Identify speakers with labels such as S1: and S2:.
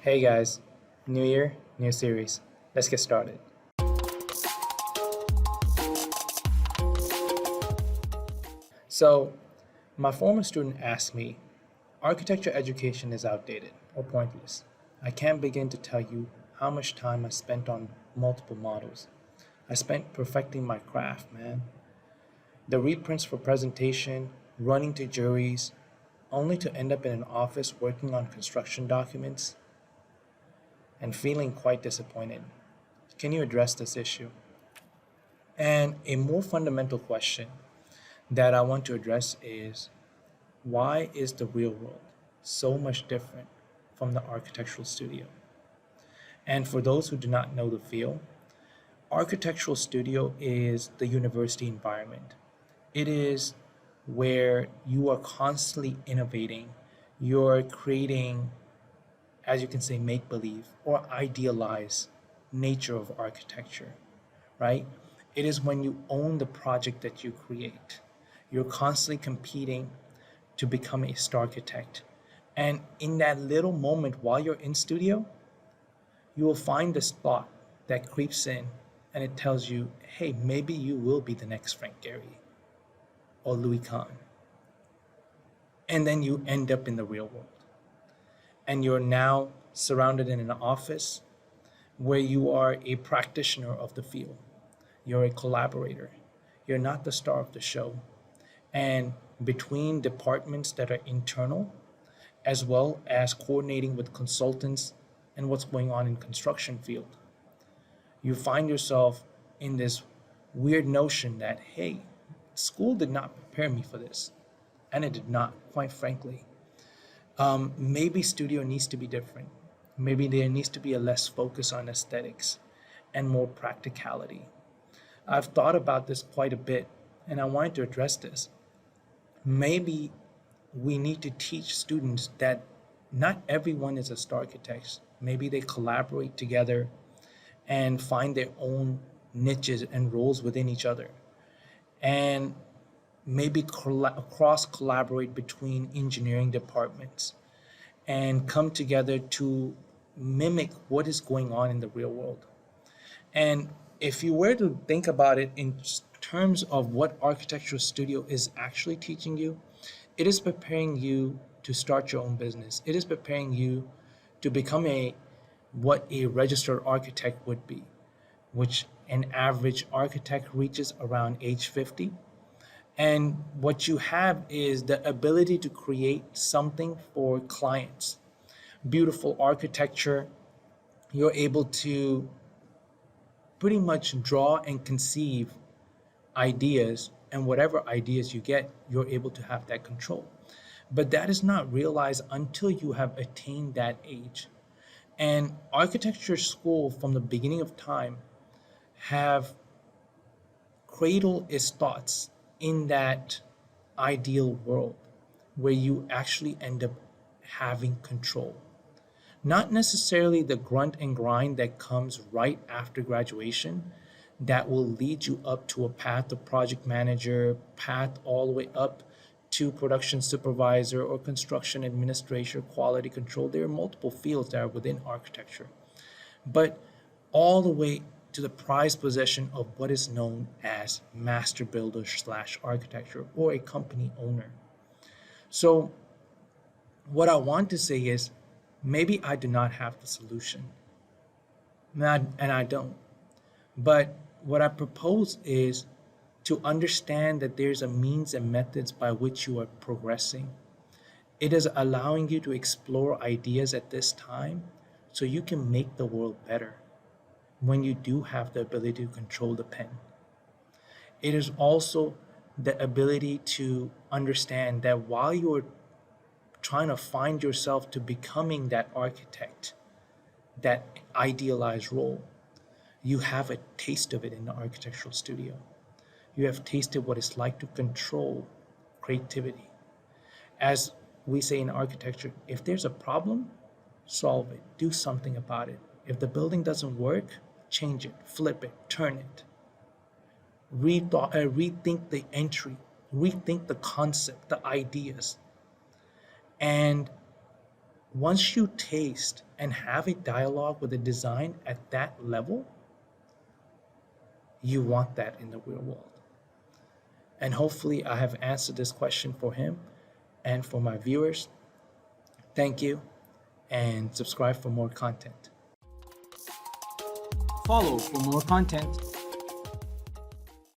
S1: Hey guys, new year, new series. Let's get started. So, my former student asked me, architecture education is outdated or pointless. I can't begin to tell you how much time I spent on multiple models. I spent perfecting my craft, man. The reprints for presentation, running to juries, only to end up in an office working on construction documents and feeling quite disappointed. Can you address this issue? And a more fundamental question that I want to address is, why is the real world so much different from the architectural studio? And for those who do not know the field, architectural studio is the university environment. It is where you are constantly innovating, you're creating, as you can say, make believe or idealize nature of architecture, right? It is when you own the project that you create. You're constantly competing to become a star architect. And in that little moment while you're in studio, you will find this thought that creeps in and it tells you, hey, maybe you will be the next Frank Gehry or Louis Kahn. And then you end up in the real world. And you're now surrounded in an office where you are a practitioner of the field. You're a collaborator. You're not the star of the show. And between departments that are internal, as well as coordinating with consultants and what's going on in construction field, you find yourself in this weird notion that, hey, school did not prepare me for this. And it did not, quite frankly. Maybe studio needs to be different. Maybe there needs to be a less focus on aesthetics and more practicality. I've thought about this quite a bit, and I wanted to address this. Maybe we need to teach students that not everyone is a star architect. Maybe they collaborate together and find their own niches and roles within each other. And maybe cross collaborate between engineering departments and come together to mimic what is going on in the real world. And if you were to think about it in terms of what architectural studio is actually teaching you, it is preparing you to start your own business. It is preparing you to become what a registered architect would be, which an average architect reaches around age 50. And what you have is the ability to create something for clients. Beautiful architecture, you're able to pretty much draw and conceive ideas, and whatever ideas you get, you're able to have that control. But that is not realized until you have attained that age. And architecture school from the beginning of time have cradled its thoughts in that ideal world where you actually end up having control. Not necessarily the grunt and grind that comes right after graduation that will lead you up to a path of project manager, path all the way up to production supervisor or construction administrator, quality control. There are multiple fields that are within architecture, but all the way to the prized possession of what is known as master builder slash architecture or a company owner. So what I want to say is, maybe I do not have the solution, and I don't. But what I propose is to understand that there's a means and methods by which you are progressing. It is allowing you to explore ideas at this time so you can make the world better when you do have the ability to control the pen. It is also the ability to understand that while you're trying to find yourself to becoming that architect, that idealized role, you have a taste of it in the architectural studio. You have tasted what it's like to control creativity. As we say in architecture, if there's a problem, solve it, do something about it. If the building doesn't work, change it, flip it, turn it. Rethink the entry, rethink the concept, the ideas, and once you taste and have a dialogue with a design at that level, you want that in the real world. And hopefully, I have answered this question for him and for my viewers. Thank you, and subscribe for more content. Follow for more content.